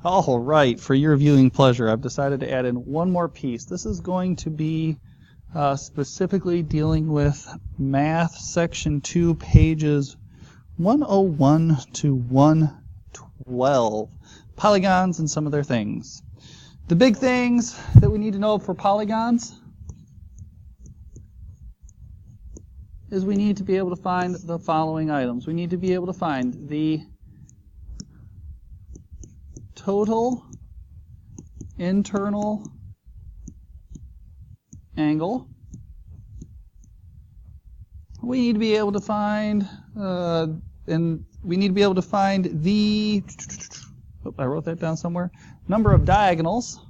All right, for your viewing pleasure, I've decided to add in one more piece. This is going to be specifically dealing with Math Section 2, pages 101 to 112, polygons and some of their things. The big things that we need to know for polygons is we need to be able to find the following items. We need to be able to find the total internal angle. We need to be able to find, the, I wrote that down somewhere, number of diagonals.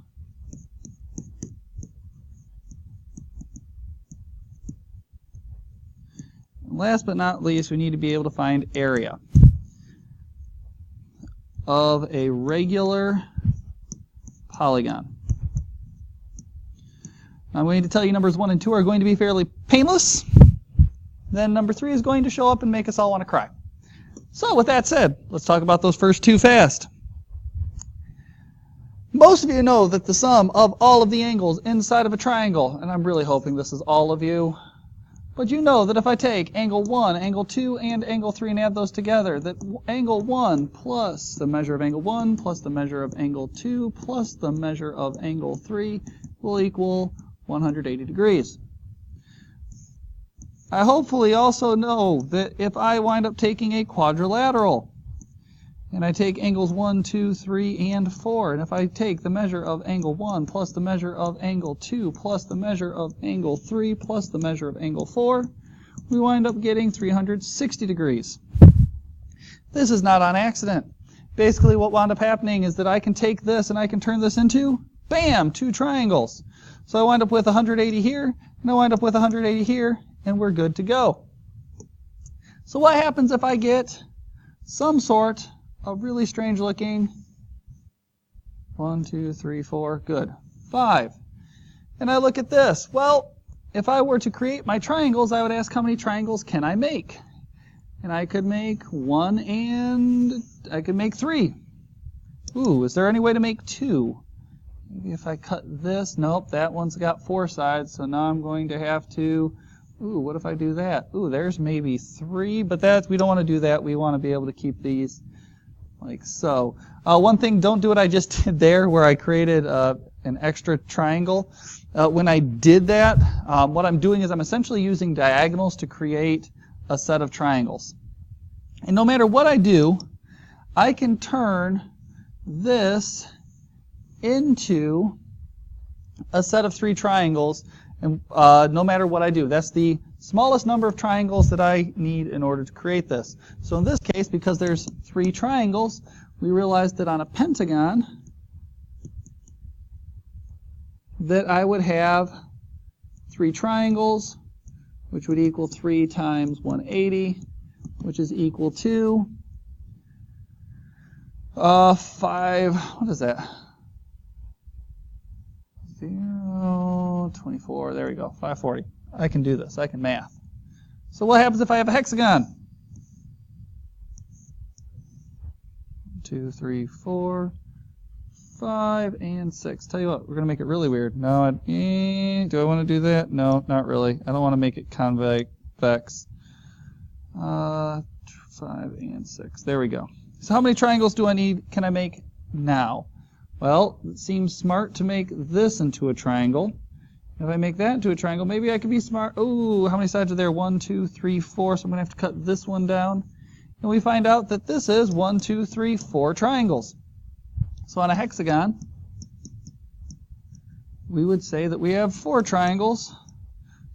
And last but not least, we need to be able to find area of a regular polygon. I'm going to tell you numbers 1 and 2 are going to be fairly painless. Then number 3 is going to show up and make us all want to cry. So with that said, let's talk about those first two fast. Most of you know that the sum of all of the angles inside of a triangle, and I'm really hoping this is all of you, but you know that if I take angle 1, angle 2, and angle 3 and add those together, that angle 1 plus the measure of angle 1 plus the measure of angle 2 plus the measure of angle 3 will equal 180 degrees. I hopefully also know that if I wind up taking a quadrilateral, and I take angles 1, 2, 3, and 4, and if I take the measure of angle 1 plus the measure of angle 2 plus the measure of angle 3 plus the measure of angle 4, we wind up getting 360 degrees. This is not on accident. Basically what wound up happening is that I can take this and I can turn this into, bam, two triangles. So I wind up with 180 here, and I wind up with 180 here, and we're good to go. So what happens if I get some sort of really strange looking 1, 2, 3, 4, good, 5. And I look at this. Well, if I were to create my triangles, I would ask how many triangles can I make? And I could make 1 and I could make 3. Ooh, is there any way to make 2? Maybe if I cut this, nope, that one's got 4 sides, so now I'm going to have to, ooh, what if I do that? Ooh, there's maybe 3, but we don't want to do that. We want to be able to keep these like so. One thing, don't do what I just did there where I created an extra triangle. When I did that, what I'm doing is I'm essentially using diagonals to create a set of triangles. And no matter what I do, I can turn this into a set of 3 triangles, and no matter what I do. That's the smallest number of triangles that I need in order to create this. So in this case, because there's 3 triangles, we realized that on a pentagon that I would have 3 triangles, which would equal 3 times 180, which is equal to 5, what is that? 0, 24, there we go, 540. I can do this, I can math. So what happens if I have a hexagon? 1, 2, 3, 4, 5, and 6. Tell you what, we're going to make it really weird. No, do I want to do that? No, not really. I don't want to make it convex. 5 and 6. There we go. So how many triangles do I need? Can I make now? Well, it seems smart to make this into a triangle. If I make that into a triangle, maybe I could be smart. Ooh, how many sides are there? 1, 2, 3, 4. So I'm going to have to cut this one down. And we find out that this is 1, 2, 3, 4 triangles. So on a hexagon, we would say that we have 4 triangles.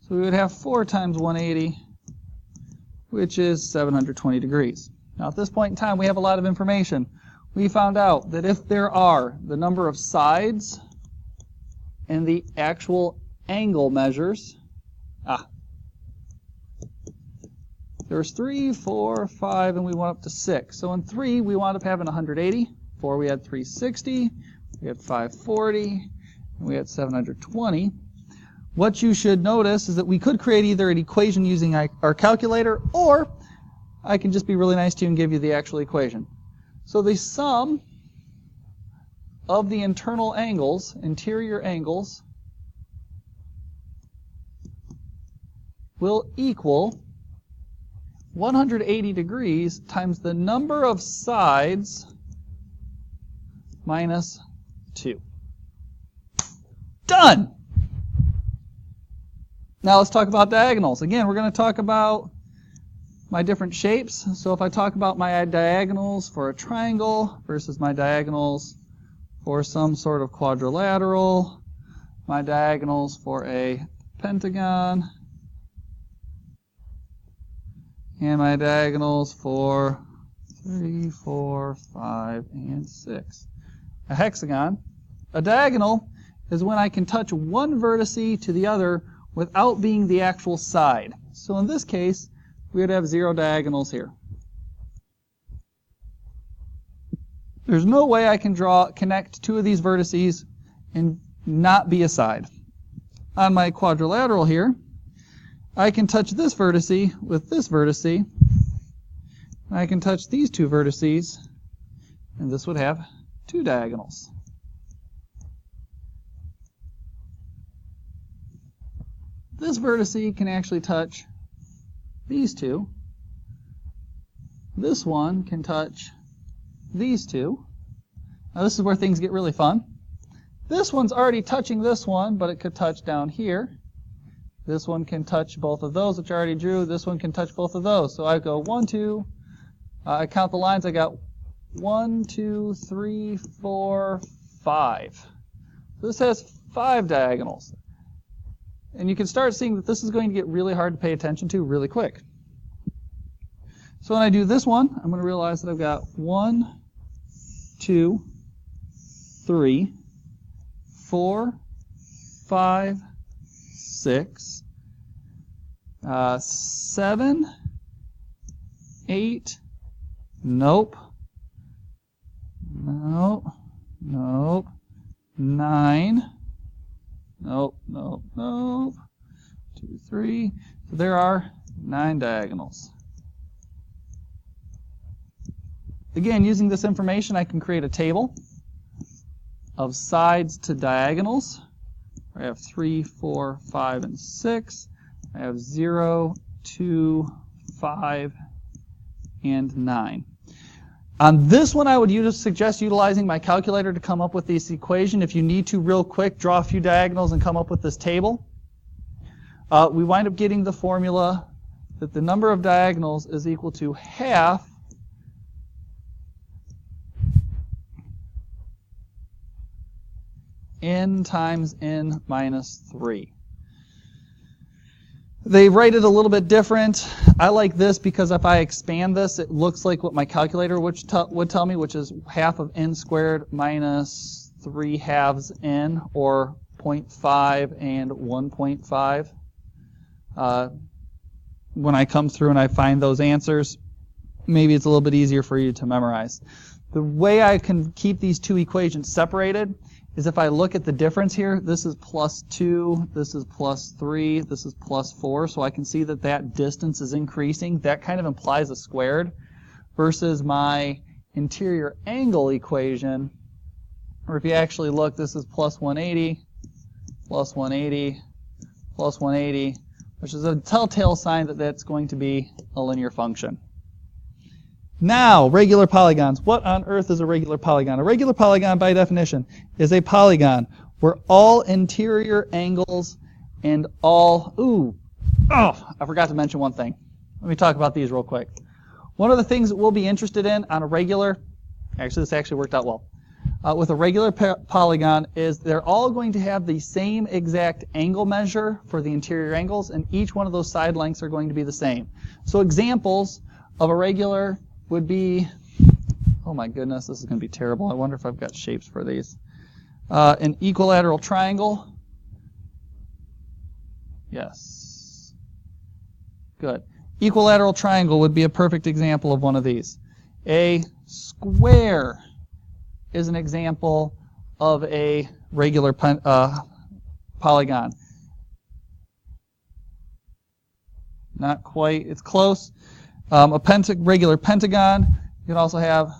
So we would have 4 times 180, which is 720 degrees. Now at this point in time, we have a lot of information. We found out that if there are the number of sides and the actual angle measures, there was 3, 4, 5, and we went up to 6. So in 3, we wound up having 180. 4, we had 360. We had 540. And we had 720. What you should notice is that we could create either an equation using our calculator, or I can just be really nice to you and give you the actual equation. So the sum of the internal angles, interior angles, will equal 180 degrees times the number of sides minus 2. Done! Now let's talk about diagonals. Again, we're going to talk about my different shapes. So if I talk about my diagonals for a triangle versus my diagonals for some sort of quadrilateral, my diagonals for a pentagon, and my diagonals for 3, 4, 5, and 6. A hexagon. A diagonal is when I can touch one vertice to the other without being the actual side. So in this case, we would have 0 diagonals here. There's no way I can connect 2 of these vertices and not be a side. On my quadrilateral here, I can touch this vertice with this vertice. I can touch these 2 vertices, and this would have 2 diagonals. This vertice can actually touch these 2. This one can touch these 2. Now this is where things get really fun. This one's already touching this one, but it could touch down here. This one can touch both of those, which I already drew. This one can touch both of those. So I go 1, 2. I count the lines. I got 1, 2, 3, 4, 5. So this has 5 diagonals. And you can start seeing that this is going to get really hard to pay attention to really quick. So when I do this one, I'm going to realize that I've got 1, 2, 3, 4, 5, 6, 7, 8, nope, 9, nope, 2, 3, so there are 9 diagonals. Again, using this information, I can create a table of sides to diagonals. I have 3, 4, 5, and 6. I have 0, 2, 5, and 9. On this one, I would suggest utilizing my calculator to come up with this equation. If you need to real quick, draw a few diagonals and come up with this table. We wind up getting the formula that the number of diagonals is equal to half n times n minus 3. They write it a little bit different. I like this because if I expand this, it looks like what my calculator would tell me, which is half of n squared minus 3 halves n, or 0.5 and 1.5. When I come through and I find those answers, maybe it's a little bit easier for you to memorize. The way I can keep these two equations separated is if I look at the difference here, this is plus 2, this is plus 3, this is plus 4, so I can see that that distance is increasing. That kind of implies a squared, versus my interior angle equation, or if you actually look, this is plus 180, plus 180, plus 180, which is a telltale sign that that's going to be a linear function. Now, regular polygons. What on earth is a regular polygon? A regular polygon, by definition, is a polygon where all interior angles and all... I forgot to mention one thing. Let me talk about these real quick. One of the things that we'll be interested in on a regular... Actually, this actually worked out well. With a regular polygon is they're all going to have the same exact angle measure for the interior angles, and each one of those side lengths are going to be the same. So examples of a regular would be, oh my goodness, this is going to be terrible. I wonder if I've got shapes for these. An equilateral triangle. Yes. Good. Equilateral triangle would be a perfect example of one of these. A square is an example of a regular polygon. Not quite. It's close. A regular pentagon. You can also have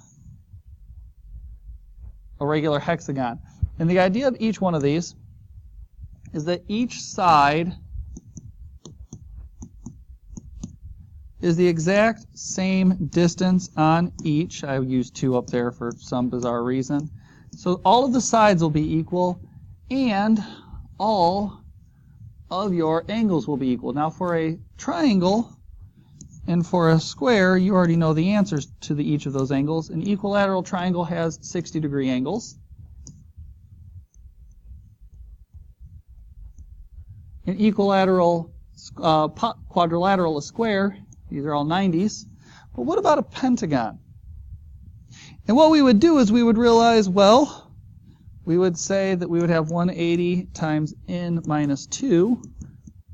a regular hexagon. And the idea of each one of these is that each side is the exact same distance on each. I used 2 up there for some bizarre reason. So all of the sides will be equal, and all of your angles will be equal. Now for a triangle and for a square, you already know the answers to each of those angles. An equilateral triangle has 60-degree angles. An equilateral quadrilateral, a square, these are all 90s. But what about a pentagon? And what we would do is we would realize, well, we would say that we would have 180 times n minus 2,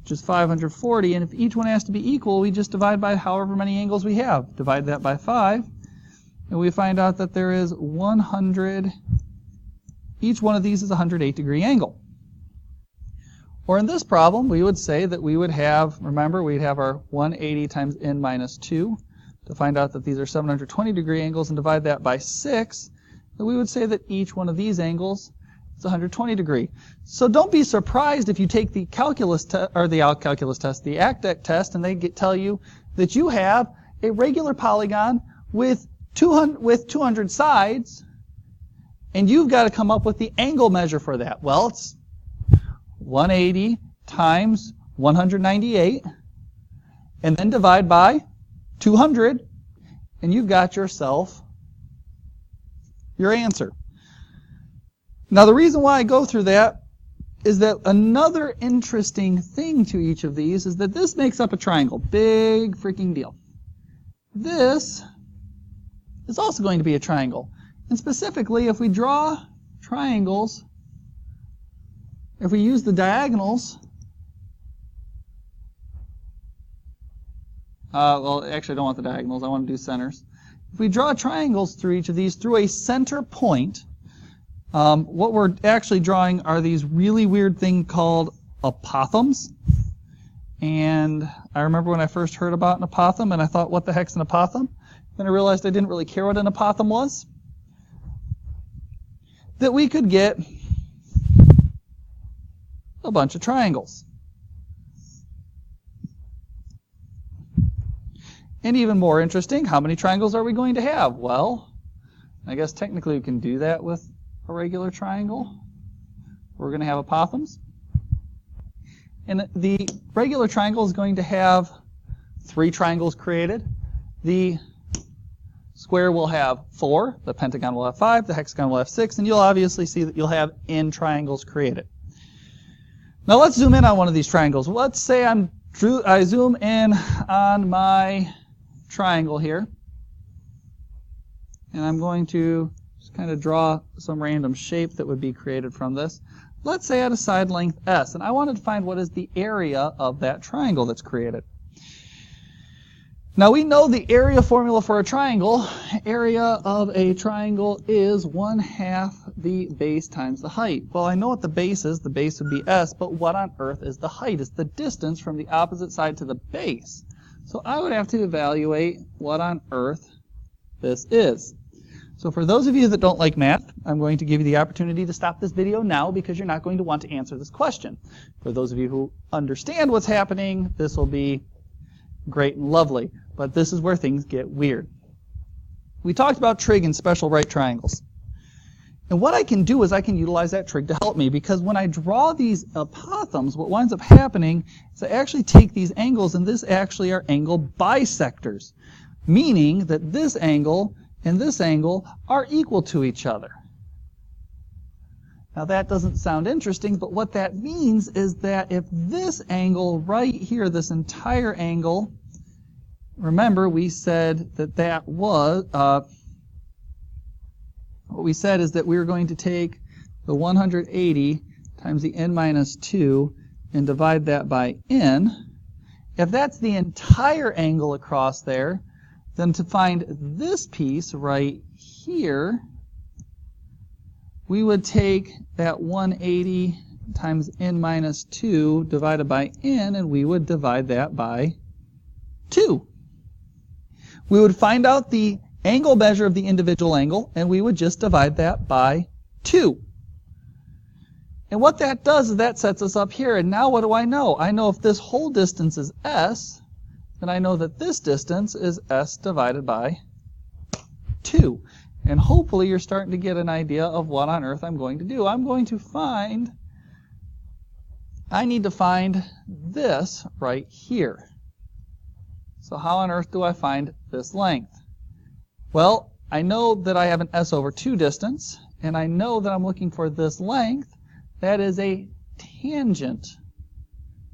which is 540. And if each one has to be equal, we just divide by however many angles we have. Divide that by 5. And we find out that there is 100. Each one of these is a 108-degree angle. Or in this problem, we would say that we would have, remember, we'd have our 180 times n minus 2 to find out that these are 720-degree angles and divide that by 6. And we would say that each one of these angles is 120-degree. So don't be surprised if you take the calculus test, or the AcDec test, and they tell you that you have a regular polygon with 200 sides, and you've got to come up with the angle measure for that. Well, it's 180 times 198, and then divide by 200, and you've got yourself your answer. Now the reason why I go through that is that another interesting thing to each of these is that this makes up a triangle. Big freaking deal. This is also going to be a triangle. And specifically, if we draw triangles, if we use the diagonals, well, actually I don't want the diagonals, I want to do centers. If we draw triangles through each of these through a center point, what we're actually drawing are these really weird thing called apothums. And I remember when I first heard about an apothum, and I thought, what the heck's an apothum? Then I realized I didn't really care what an apothum was. That we could get a bunch of triangles. And even more interesting, how many triangles are we going to have? Well, I guess technically we can do that with a regular triangle. We're going to have apothums. And the regular triangle is going to have 3 triangles created. The square will have 4, the pentagon will have 5, the hexagon will have 6, and you'll obviously see that you'll have n triangles created. Now let's zoom in on one of these triangles. Let's say I zoom in on my triangle here, and I'm going to just kind of draw some random shape that would be created from this. Let's say I had a side length S, and I wanted to find what is the area of that triangle that's created. Now we know the area formula for a triangle. Area of a triangle is 1/2 the base times the height. Well, I know what the base is. The base would be S, but what on earth is the height? It's the distance from the opposite side to the base. So I would have to evaluate what on earth this is. So for those of you that don't like math, I'm going to give you the opportunity to stop this video now because you're not going to want to answer this question. For those of you who understand what's happening, this will be great and lovely. But this is where things get weird. We talked about trig and special right triangles. And what I can do is I can utilize that trig to help me, because when I draw these apothums, what winds up happening is I actually take these angles, and this actually are angle bisectors, meaning that this angle and this angle are equal to each other. Now that doesn't sound interesting, but what that means is that if this angle right here, this entire angle, remember we said that that was, what we said is that we were going to take the 180 times the n minus 2 and divide that by n. If that's the entire angle across there, then to find this piece right here, we would take that 180 times n minus 2 divided by n, and we would divide that by 2. We would find out the angle measure of the individual angle, and we would just divide that by 2. And what that does is that sets us up here. And now what do I know? I know if this whole distance is s, then I know that this distance is s divided by 2. And hopefully you're starting to get an idea of what on earth I'm going to do. I need to find this right here. So how on earth do I find this length? Well, I know that I have an s over 2 distance, and I know that I'm looking for this length. That is a tangent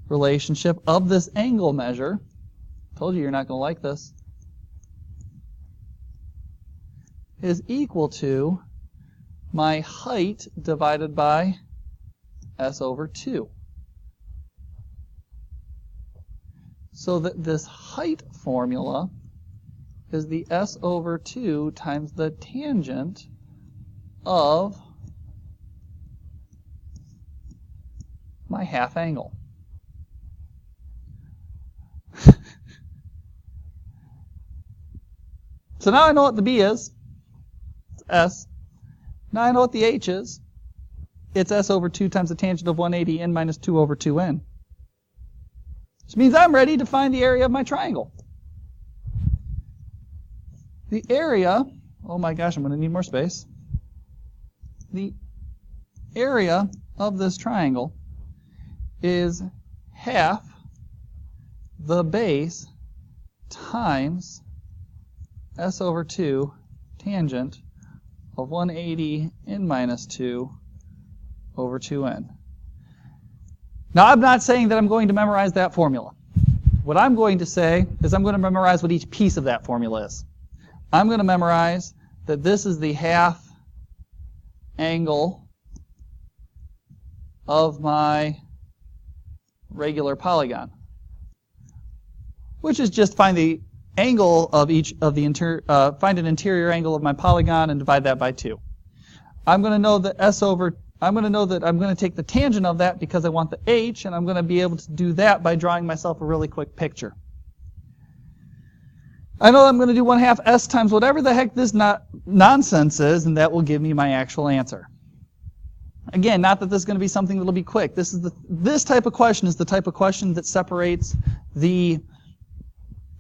relationship of this angle measure. Told you you're not going to like this. Is equal to my height divided by s over 2. So that this height formula is the s over 2 times the tangent of my half angle. So now I know what the b is. It's s. Now I know what the h is. It's s over 2 times the tangent of 180 n minus 2 over 2n. Which means I'm ready to find the area of my triangle. The area, oh my gosh, I'm going to need more space. The area of this triangle is half the base times s over 2 tangent of 180 n minus 2 over 2n. Now I'm not saying that I'm going to memorize that formula. What I'm going to say is I'm going to memorize what each piece of that formula is. I'm going to memorize that this is the half angle of my regular polygon, which is just find the angle of each of the find an interior angle of my polygon and divide that by 2. I'm going to know that I'm going to take the tangent of that because I want the h, and I'm going to be able to do that by drawing myself a really quick picture. I know I'm going to do 1/2 s times whatever the heck this nonsense is, and that will give me my actual answer. Again, not that this is going to be something that will be quick. This type of question is the type of question that separates the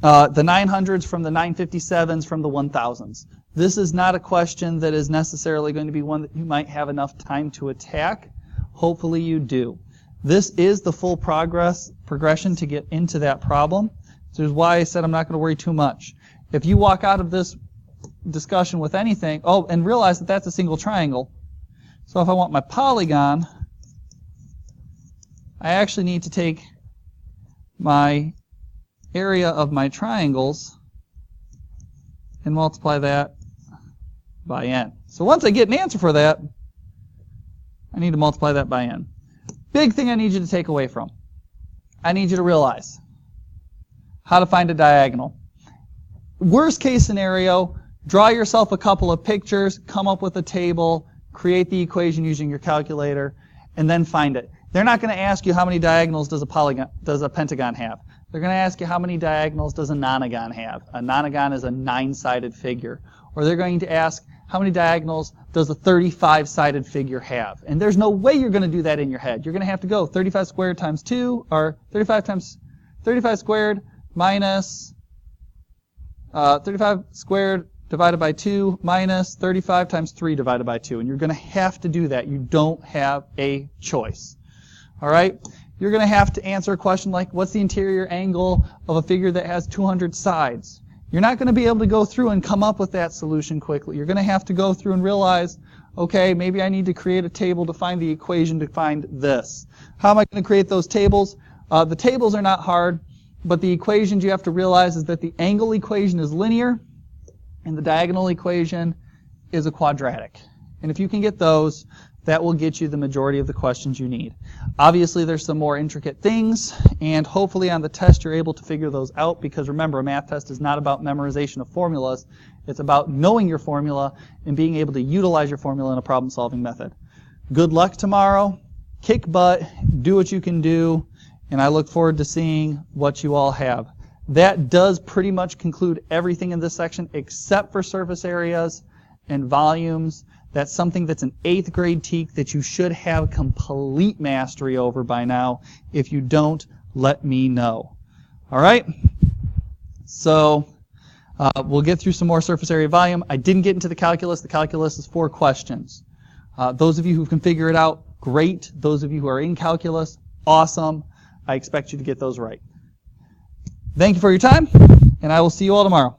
900s from the 957s from the 1000s. This is not a question that is necessarily going to be one that you might have enough time to attack. Hopefully you do. This is the full progression to get into that problem. So this is why I said I'm not going to worry too much. If you walk out of this discussion with anything, and realize that that's a single triangle. So if I want my polygon, I actually need to take my area of my triangles and multiply that by n. So once I get an answer for that, I need to multiply that by n. Big thing I need you to take away from. I need you to realize how to find a diagonal. Worst case scenario, draw yourself a couple of pictures, come up with a table, create the equation using your calculator, and then find it. They're not going to ask you how many diagonals does a pentagon have. They're going to ask you how many diagonals does a nonagon have. A nonagon is a 9-sided figure. Or they're going to ask how many diagonals does a 35-sided figure have. And there's no way you're going to do that in your head. You're going to have to go 35 squared times 2, or 35 squared minus 35 squared divided by 2 minus 35 times 3 divided by 2. And you're going to have to do that. You don't have a choice. All right? You're going to have to answer a question like, what's the interior angle of a figure that has 200 sides? You're not going to be able to go through and come up with that solution quickly. You're going to have to go through and realize, okay, maybe I need to create a table to find the equation to find this. How am I going to create those tables? The tables are not hard, but the equations you have to realize is that the angle equation is linear, and the diagonal equation is a quadratic. And if you can get those, that will get you the majority of the questions you need. Obviously, there's some more intricate things, and hopefully on the test you're able to figure those out, because remember, a math test is not about memorization of formulas. It's about knowing your formula and being able to utilize your formula in a problem-solving method. Good luck tomorrow. Kick butt. Do what you can do. And I look forward to seeing what you all have. that does pretty much conclude everything in this section except for surface areas and volumes. That's something that's an 8th grade TEK that you should have complete mastery over by now. If you don't, let me know. All right? So we'll get through some more surface area volume. I didn't get into the calculus. The calculus is 4 questions. Those of you who can figure it out, great. Those of you who are in calculus, awesome. I expect you to get those right. Thank you for your time, and I will see you all tomorrow.